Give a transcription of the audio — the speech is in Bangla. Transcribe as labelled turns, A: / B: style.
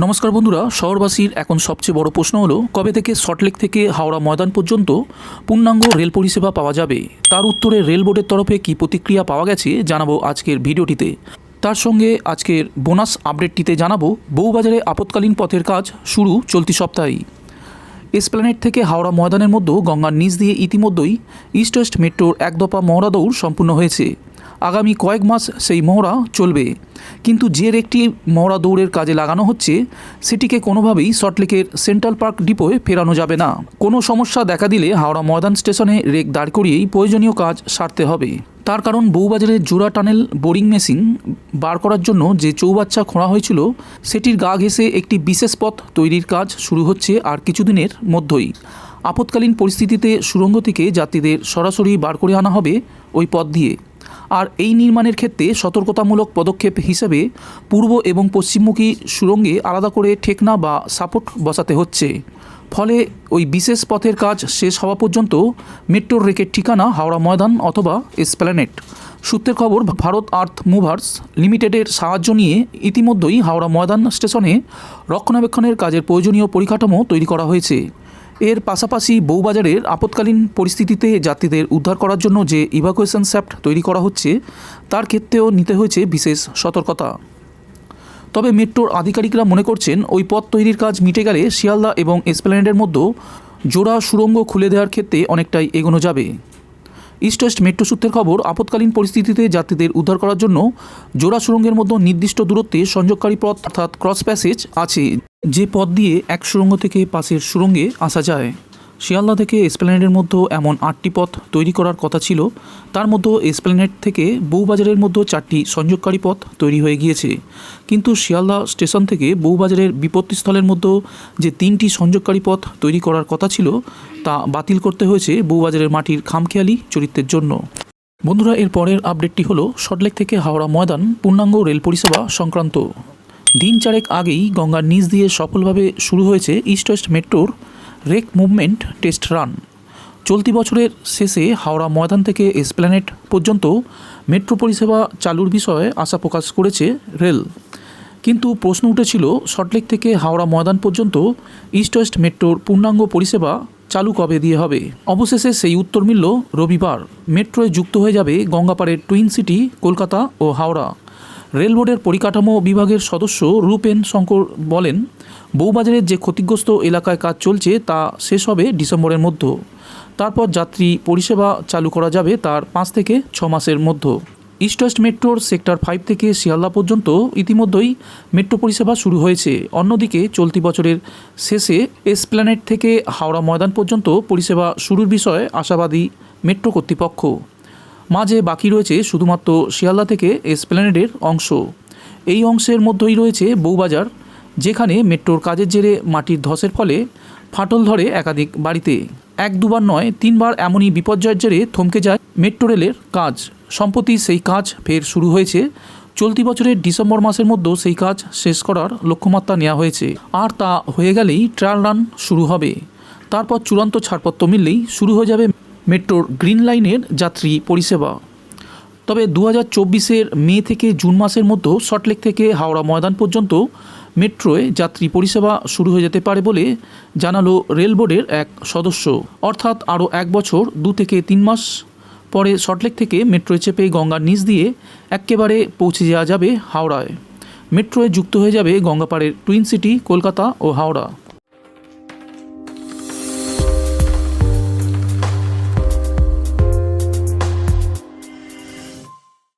A: নমস্কার বন্ধুরা, শহরবাসীর এখন সবচেয়ে বড় প্রশ্ন হলো কবে থেকে সল্টলেক থেকে হাওড়া ময়দান পর্যন্ত পূর্ণাঙ্গ রেল পরিষেবা পাওয়া যাবে। তার উত্তরে রেল বোর্ডের তরফে কী প্রতিক্রিয়া পাওয়া গেছে জানাবো আজকের ভিডিওটিতে। তার সঙ্গে আজকের বোনাস আপডেটটিতে জানাবো বউবাজারে আপৎকালীন পথের কাজ শুরু চলতি সপ্তাহেই। এসপ্ল্যানেড থেকে হাওড়া ময়দানের মধ্যে গঙ্গার নিচ দিয়ে ইতিমধ্যেই ইস্ট ওয়েস্ট মেট্রোর এক দফা মহড়া দৌড় সম্পূর্ণ হয়েছে। আগামী কয়েক মাস সেই মহড়া চলবে, কিন্তু যে রেকটি মহড়া দৌড়ের কাজে লাগানো হচ্ছে সেটিকে কোনোভাবেই সল্টলেকের সেন্ট্রাল পার্ক ডিপোয় ফেরানো যাবে না। কোনো সমস্যা দেখা দিলে হাওড়া ময়দান স্টেশনে রেক দাঁড় করিয়েই প্রয়োজনীয় কাজ সারতে হবে। তার কারণ বউবাজারের জোড়া টানেল বোরিং মেশিন বার করার জন্য যে চৌবাচ্চা খোঁড়া হয়েছিল সেটির গা ঘেঁষে একটি বিশেষ পথ তৈরির কাজ শুরু হচ্ছে আর কিছুদিনের মধ্যেই। আপৎকালীন পরিস্থিতিতে সুড়ঙ্গ থেকে যাত্রীদের সরাসরি বার করে আনা হবে ওই পথ দিয়ে। আর এই নির্মাণের ক্ষেত্রে সতর্কতামূলক পদক্ষেপ হিসেবে পূর্ব এবং পশ্চিমমুখী সুড়ঙ্গে আলাদা করে ঠেকনা বা সাপোর্ট বসাতে হচ্ছে। ফলে ওই বিশেষ পথের কাজ শেষ হওয়া পর্যন্ত মেট্রোর রেকের ঠিকানা হাওড়া ময়দান অথবা এসপ্ল্যানেড। সূত্রের খবর, ভারত আর্থ মুভার্স লিমিটেডের সাহায্য নিয়ে ইতিমধ্যেই হাওড়া ময়দান স্টেশনে রক্ষণাবেক্ষণের কাজের প্রয়োজনীয় পরিকাঠামো তৈরি করা হয়েছে। এর পাশাপাশি বউবাজারের আপৎকালীন পরিস্থিতিতে যাত্রীদের উদ্ধার করার জন্য যে ইভাকুয়েশন শ্যাফট তৈরি করা হচ্ছে তার ক্ষেত্রেও নিতে হয়েছে বিশেষ সতর্কতা। তবে মেট্রোর আধিকারিকরা মনে করছেন ওই পথ তৈরির কাজ মিটে গেলে শিয়ালদা এবং এসপ্ল্যানেডের মধ্যে জোড়া সুড়ঙ্গ খুলে দেওয়ার ক্ষেত্রে অনেকটাই এগোনো যাবে। ইস্ট ওয়েস্ট মেট্রো সূত্রের খবর, আপৎকালীন পরিস্থিতিতে যাত্রীদের উদ্ধার করার জন্য জোড়া সুড়ঙ্গের মধ্যে নির্দিষ্ট দূরত্বে সংযোগকারী পথ অর্থাৎ ক্রস প্যাসেজ আছে, যে পথ দিয়ে এক সুড়ঙ্গ থেকে পাশের সুড়ঙ্গে আসা যায়। শিয়ালদা থেকে এসপ্ল্যানেডের মধ্যে এমন 8টি পথ তৈরি করার কথা ছিল, তার মধ্যে এসপ্ল্যানেড থেকে বউবাজারের মধ্যে 4টি সংযোগকারী পথ তৈরি হয়ে গিয়েছে। কিন্তু শিয়ালদা স্টেশন থেকে বউবাজারের বিপত্তিস্থলের মধ্যে যে 3টি সংযোগকারী পথ তৈরি করার কথা ছিল তা বাতিল করতে হয়েছে বউবাজারের মাটির খামখেয়ালি চরিত্রের জন্য। বন্ধুরা, এর পরের আপডেটটি হলো সল্টলেক থেকে হাওড়া ময়দান পূর্ণাঙ্গ রেল পরিষেবা সংক্রান্ত। দিন চারেক আগেই গঙ্গার নিচ দিয়ে সফলভাবে শুরু হয়েছে ইস্ট ওয়েস্ট মেট্রোর রেক মুভমেন্ট টেস্ট রান। চলতি বছরের শেষে হাওড়া ময়দান থেকে এসপ্ল্যানেড পর্যন্ত মেট্রো পরিষেবা চালুর বিষয়ে আশা প্রকাশ করেছে রেল। কিন্তু প্রশ্ন উঠেছিল সল্টলেক থেকে হাওড়া ময়দান পর্যন্ত ইস্ট ওয়েস্ট মেট্রোর পূর্ণাঙ্গ পরিষেবা চালু কবে দিয়ে হবে। অবশেষে সেই উত্তর মিলল রবিবার। মেট্রোয় যুক্ত হয়ে যাবে গঙ্গাপাড়ের টুইন সিটি কলকাতা ও হাওড়া। রেল বোর্ডের পরিকাঠামো বিভাগের সদস্য রূপেন শঙ্কর বলেন, বউবাজারের যে ক্ষতিগ্রস্ত এলাকায় কাজ চলছে তা শেষ হবে ডিসেম্বরের মধ্যে। তারপর যাত্রী পরিষেবা চালু করা যাবে তার 5 থেকে 6 মাসের মধ্যে। ইস্ট ওয়েস্ট মেট্রোর সেক্টর 5 থেকে শিয়ালদা পর্যন্ত ইতিমধ্যেই মেট্রো পরিষেবা শুরু হয়েছে। অন্যদিকে চলতি বছরের শেষে এসপ্ল্যানেড থেকে হাওড়া ময়দান পর্যন্ত পরিষেবা শুরুর বিষয়ে আশাবাদী মেট্রো কর্তৃপক্ষ। মাঝে বাকি রয়েছে শুধুমাত্র শিয়ালদা থেকে এসপ্ল্যানেডের অংশ। এই অংশের মধ্যেই রয়েছে বউবাজার, যেখানে মেট্রোর কাজের জেরে মাটির ধসের ফলে ফাটল ধরে একাধিক বাড়িতে। 1-2বার নয় 3বার এমনই বিপর্যয়ের জেরে থমকে যায় মেট্রো রেলের কাজ। সম্প্রতি সেই কাজ ফের শুরু হয়েছে। চলতি বছরের ডিসেম্বর মাসের মধ্যে সেই কাজ শেষ করার লক্ষ্যমাত্রা নেওয়া হয়েছে। আর তা হয়ে গেলেই ট্রায়াল রান শুরু হবে। তারপর চূড়ান্ত ছাড়পত্র মিললেই শুরু হয়ে যাবে মেট্রোর গ্রিন লাইনের যাত্রী পরিষেবা। তবে 2024-এর মে থেকে জুন মাসের মধ্যে সল্টলেক থেকে হাওড়া ময়দান পর্যন্ত মেট্রোয় যাত্রী পরিষেবা শুরু হয়ে যেতে পারে বলে জানালো রেল বোর্ডের এক সদস্য। অর্থাৎ আরও 1 বছর 2 থেকে 3 মাস পরে সল্টলেক থেকে মেট্রোয় চেপে গঙ্গার নিচ দিয়ে একেবারে পৌঁছে যাওয়া যাবে হাওড়ায়। মেট্রোয় যুক্ত হয়ে যাবে গঙ্গাপাড়ের টুইন সিটি কলকাতা ও হাওড়া।